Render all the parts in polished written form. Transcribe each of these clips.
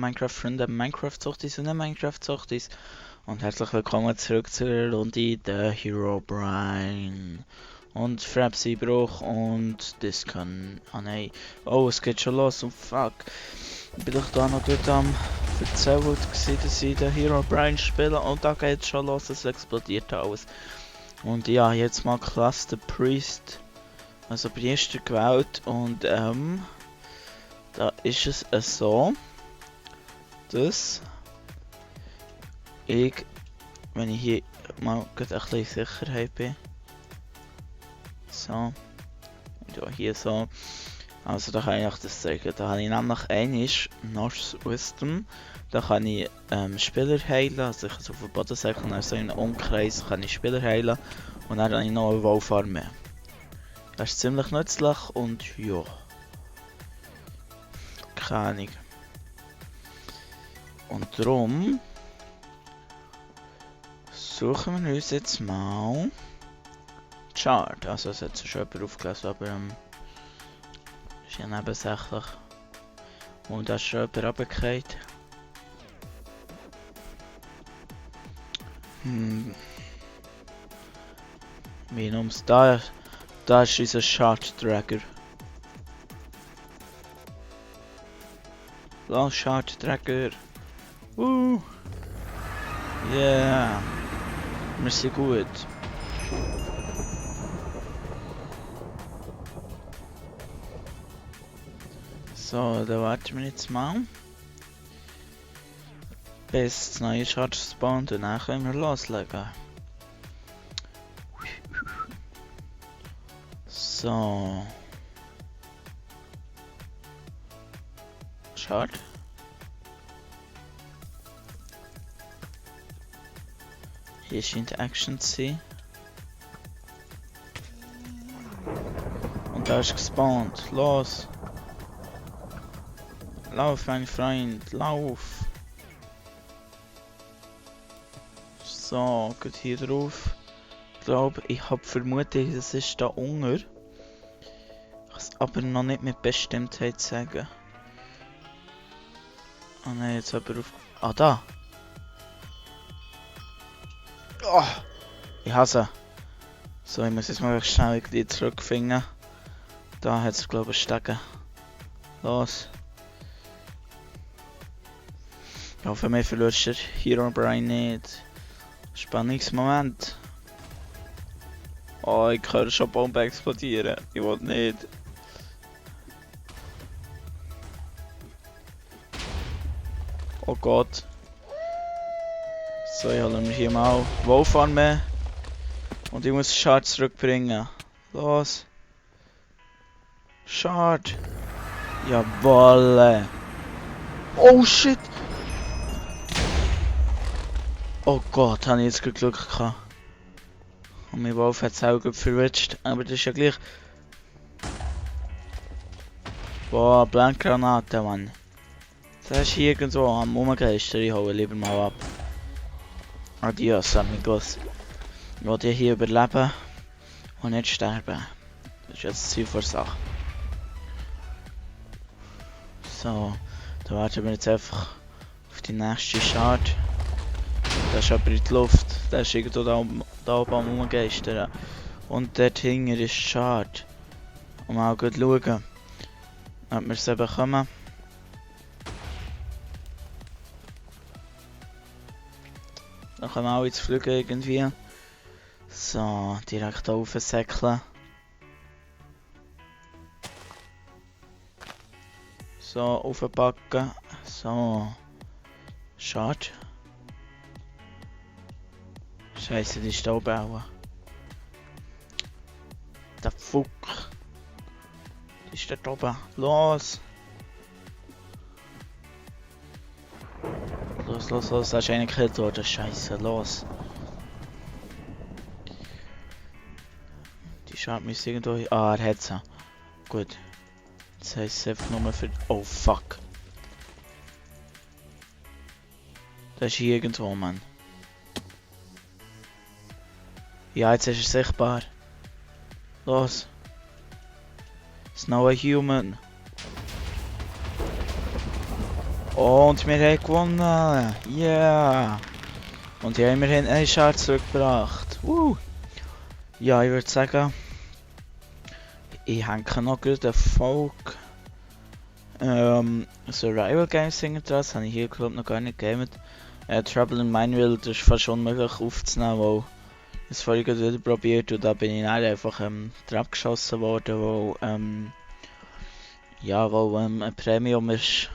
Minecraft-Freunde, Minecraft-Suchtis und nicht Minecraft-Suchtis. Und herzlich willkommen zurück zur Runde der Herobrine. Und Fraps-Einbruch und Discon. Ah nein. Oh, es geht schon los. Oh fuck. Ich bin doch da noch gut am erzählt gewesen, dass ich den Herobrine spiele. Und da geht es schon los, es explodiert alles. Und ja, jetzt mal Klasse der Priest. Also Priester gewählt und da ist es so, dass ich, wenn ich hier mal ein bisschen Sicherheit bin, so, und ja hier so, also da kann ich euch das zeigen, da habe ich nämlich einiges North Wisdom, da kann ich Spieler heilen, also ich kann es auf den Boden säckeln, also in einem Umkreis kann ich Spieler heilen und dann habe ich noch eine Wolfarmee. Das ist ziemlich nützlich und ja. Keine Ahnung. Und darum suchen wir uns jetzt mal Chart. Also es hat schon jemand aufgelesen, aber ist ja nebensächlich. Und da ist schon jemand runtergefallen. Wie ums da ist unser Chart-Dragger. Los, Chart-Dragger. Yeah. Wir sind gut. So, da warten wir jetzt mal. Bis das neue Chart spawnt und dann können wir loslegen. So. Chart. Hier scheint Action zu sein. Und da ist gespawnt. Los! Lauf, mein Freund, lauf! So, geht hier drauf. Ich glaube, ich habe vermutet, das ist da unten. Ich kann es aber noch nicht mit Bestimmtheit sagen. Oh nein, jetzt aber auf. Ah, da! Oh, ich hasse. So, ich muss jetzt mal schnell die zurückfinden. Da hat es, glaube ich, Stegen. Los! Ich hoffe, wir verlierst den Herobrine nicht. Spannungsmoment. Oh, ich höre schon Bomben explodieren. Ich will nicht. Oh Gott. So, ich hole mir hier mal Wolfarmee. Und ich muss Shard zurückbringen. Los. Shard. Jawolle. Oh shit. Oh Gott, habe ich jetzt Glück gehabt. Und mein Wolf hat es auch gut verwitscht. Aber das ist ja gleich. Boah, Blankgranate, Mann. Das ist hier irgendwo am Umgeistern. Ich hole lieber mal ab. Adios, amigos. Ich will hier überleben und nicht sterben. Das ist jetzt das Ziel der Sache. So, da warten wir jetzt einfach auf die nächste Chart. Da ist aber in die Luft. Da ist irgendwo da oben am Umgeistern. Und dort hinten ist die Chart. Und mal gut schauen, ob wir sie bekommen. Dann können wir auch ins Fliegen irgendwie. So, direkt hier raufsäckeln. So, aufpacken. So. Schade. Scheiße, die ist da oben. Der Fuck. Die ist da oben. Los! Los, da ist einer gekillt worden. Scheiße, los. Die Schad müsste irgendwo. Ah, er hat sie. Gut. Das heisst einfach nur für. Oh fuck. Das ist hier irgendwo, Mann. Ja, jetzt ist er sichtbar. Los. It's now a human. Und wir haben gewonnen! Yeah! Und ja, immerhin einen Schar zurückgebracht. Ja, ich würde sagen, ich hänge noch gut eine Folge Survival Games hinten dran. Das habe ich hier glaube noch gar nicht gegeben. Trouble in Mineville, das ist fast unmöglich aufzunehmen, weil ich es vorhin gerade wieder probiert und da bin ich dann einfach drauf geschossen worden, weil ein Premium ist.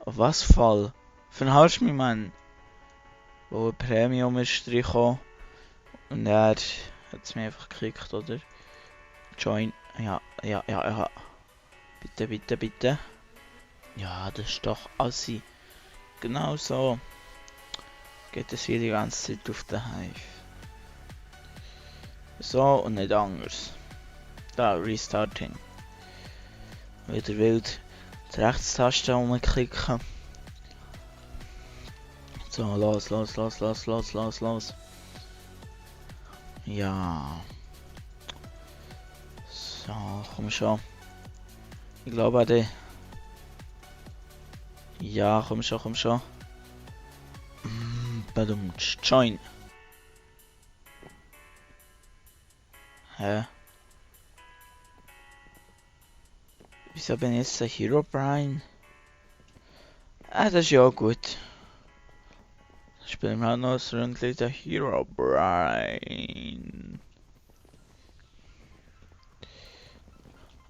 Auf was Fall? Verhalst du mich, Mann? Wo ein Premium ist reingekommen und er hat es mir einfach gekriegt, oder? Join. Ja. Bitte, bitte, bitte. Ja, das ist doch assi. Genau so geht es hier die ganze Zeit auf den Hive. So und nicht anders. Da, Restarting. Wieder wild die Rechtstaste umklicken. So, los. Ja. So, komm schon. Ich glaube an dich. Ja, komm schon. Badum, join. Hä? Wieso bin ich jetzt der Herobrine? Das ist ja gut. Spielen wir auch noch ein Rundchen der Herobrine.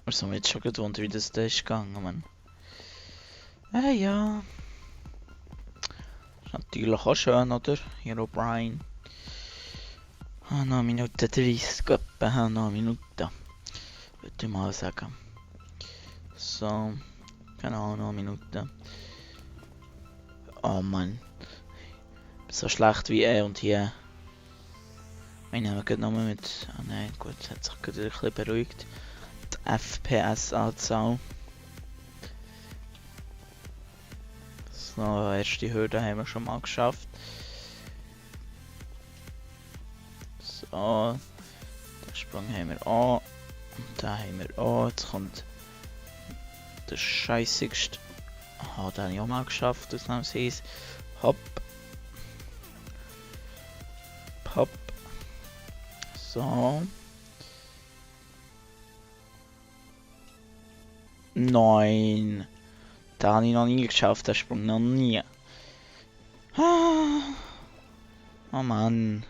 Also jetzt schon gewundert, wie das da ist gegangen, Mann. Ja. Natürlich auch schön, oder? Herobrine. Noch Minute 30, etwa noch Minute. Würde ich mal sagen. So. Genau, noch Minute. Oh Mann. So schlecht wie er und hier. Ich nehme gerade nochmal mit. Ah nein, gut, hat sich gerade ein bisschen beruhigt. Die FPS-Anzahl. So, erste Hürde haben wir schon mal geschafft. So. Den Sprung haben wir auch. Und den haben wir auch. Jetzt kommt der scheissigste. Oh, den habe ich auch mal geschafft, ausnahmsweise. Hopp. So. 9. Da habe ich noch nie geschafft, den Sprung noch nie. Oh Mann.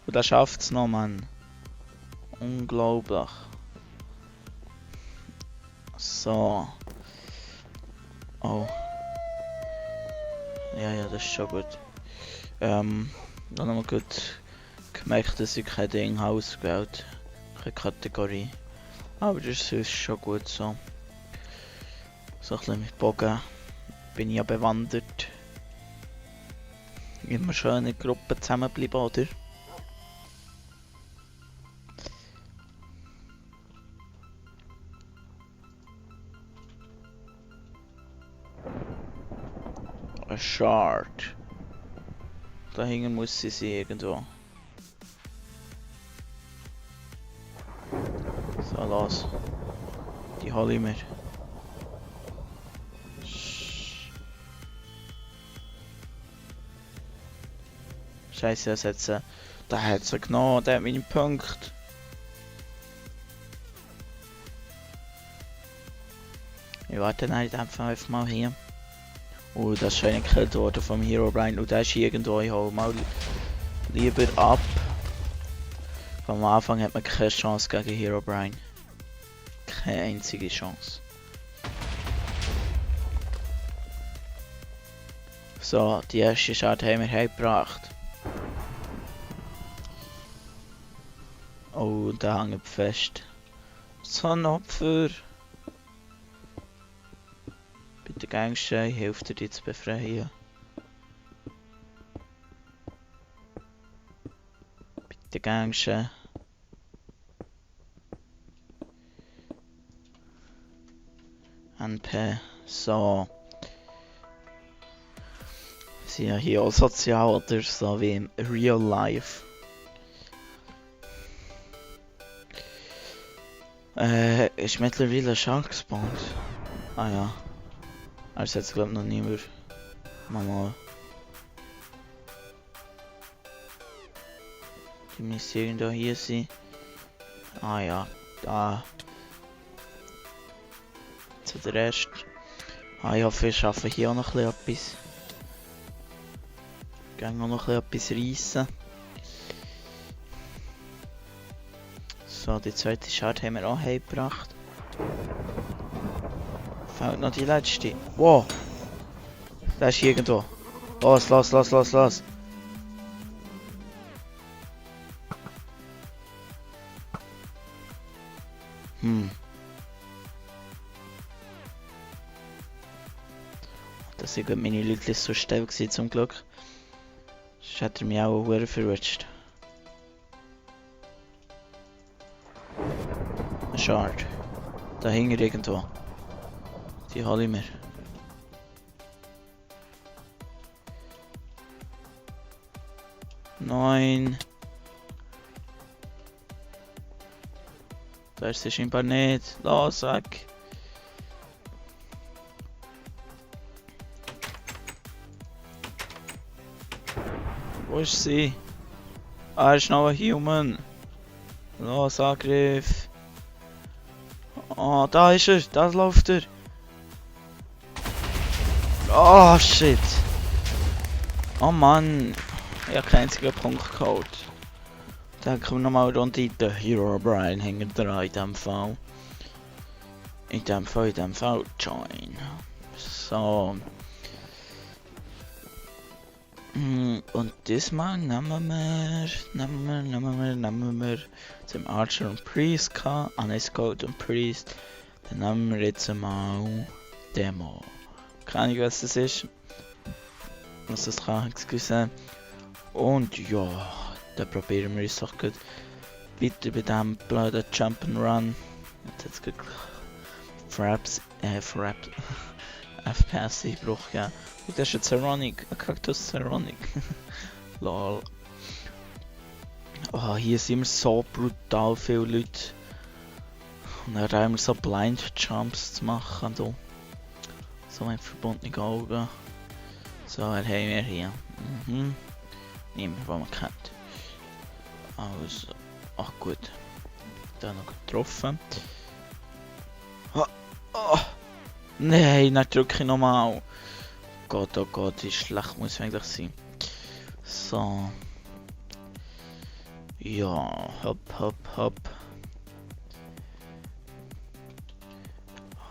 Und er schafft es noch, Mann. Unglaublich. So. Oh. Ja, das ist schon gut. Dann haben wir gut gemerkt, dass ich kein Ding ausgewählt habe. Keine Kategorie. Aber das ist schon gut so. So ein bisschen mit Bogen bin ich ja bewandert. Immer schön in Gruppen zusammenbleiben, oder? Ein Shard. Da hinten muss sie sein irgendwo. So, los. Die hole ich mir. Scheiße, da hat sie genommen, der hat meinen Punkt. Ich warte dann einfach mal hier. Oh, das ist schön gekillt worden vom Herobrine. Und der ist irgendwo, ich hole mal lieber ab. Am Anfang hat man keine Chance gegen Herobrine. Keine einzige Chance. So, die erste Schade haben wir heimgebracht. Oh, da hängt fest. So ein Opfer. Bitte Gangstein, hilft dir die zu befreien. Bitte Gangstein. NP. So. Wir sind ja hier auch sozial, oder so wie im Real Life. Ist mittlerweile ein Shark gespawnt. Ah ja. Er setzt glaube ich noch nie mehr. Mal. Die müsste irgendwo hier sein. Ah ja, da. Zu der Rest. Ah ja, wir schaffen hier auch noch etwas. Gehen auch noch etwas reissen. So, die zweite Scharte haben wir auch heimgebracht. Fehlt noch die letzte. Wow! Der ist hier irgendwo. Los! Das sind meine Leute so still gewesen, zum Glück. Sonst hat er mich auch sehr verrutscht. Schade. Da hing er irgendwo. Die hole ich mir. Nein. Da ist sie scheinbar nicht. Los, weg. Wo ist sie? Ah, er ist noch ein Human. Los, Angriff. Oh, da ist er. Da läuft er. Oh, shit. Oh Mann. Ich habe keinen einzigen Punkt geholt. Dann kommen wir nochmal rund in den Herobrine hängen dran in dem Fall. In dem Fall, join. So. Und diesmal nehmen wir zum Archer und Priest gehabt. Ah, nein, Scout und Priest. Dann nehmen wir jetzt mal Demo. Keine Ahnung, was das ist. Was das kann, excuse. Und ja, dann probieren wir es auch gut weiter bei diesem blöden Jump'n'Run. Jetzt hat es Fraps, FPS-Einbruch gegeben. Und das ist ein Ceronic, ein Cactus Ceronic. Lol. Oh, hier sind wir so brutal viele Leute. Und dann haben wir so Blind Jumps zu machen. Da. So mit verbundenen Augen. So, wer haben wir hier? Niemand, den man kennt. Also, ach gut. Da noch getroffen. Oh. Nein, dann drücke ich nochmal. Oh Gott, wie schlecht muss es eigentlich sein. So. Ja, hopp. Hopp.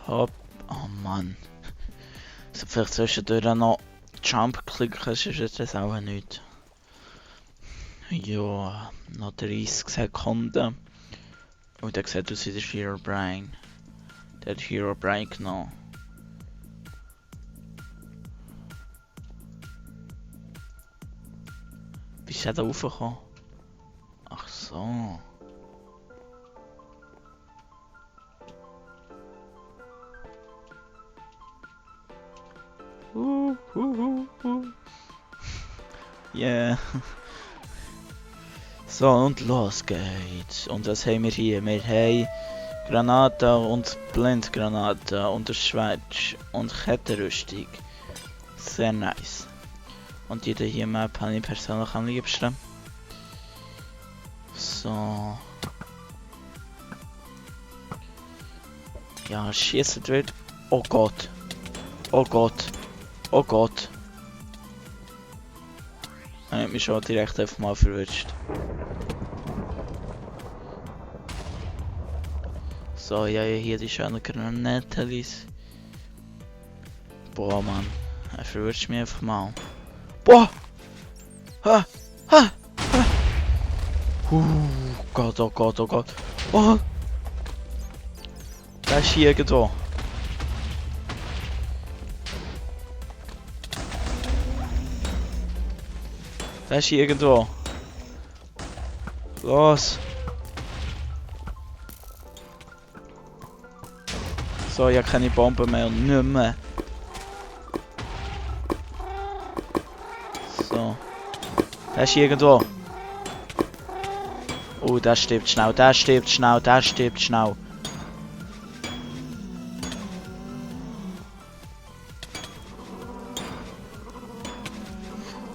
Oh Mann. So, vielleicht zwischendurch noch Jump klicken, ist das auch nicht. Ja, noch 30 Sekunden. Und der sieht aus wie der Herobrine. Der hat Herobrine genommen. Wie ist er da raufgekommen? Ach so. Yeah. So, und los geht's. Und was haben wir hier? Wir haben Granaten und Blindgranaten und ein Schwert und Kettenrüstung. Sehr nice. Und jede hier Map habe ich persönlich am liebsten. So. Ja, schießen wird. Oh Gott. Oh Gott. Oh Gott. Er hat mich schon direkt einfach mal verwünscht. So, ja, hier die schönen Granatelis. Boah, Mann. Er verwünscht mich einfach mal. Boah! Ha! Gott, oh Gott. Oh! Der ist hier irgendwo. Der ist hier irgendwo. Los! So, ich habe keine Bomben mehr und nicht mehr. So. Der ist hier irgendwo. Oh, der stirbt schnell.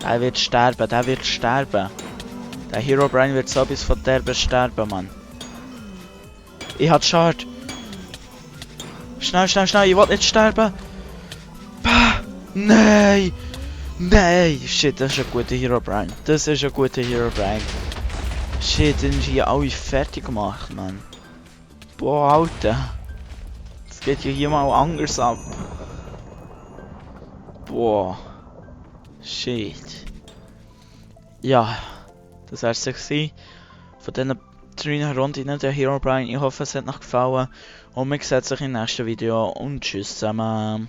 Der wird sterben, der wird sterben. Der Herobrine wird so bis von derbe sterben, Mann. Ich hab Shard. Schnell, schnell, schnell, ich will nicht sterben. Bah, nein! Nein! Shit, das ist ein guter Herobrine. Das ist ein guter Herobrine. Shit, den ist hier alle fertig gemacht, Mann. Boah, Alter. Das geht ja hier mal anders ab. Boah. Shit. Ja, das wär's gewesen. Von diesen 3 Runden der Herobrine. Ich hoffe, es hat euch gefallen. Und wir sehen uns im nächsten Video. Und tschüss zusammen.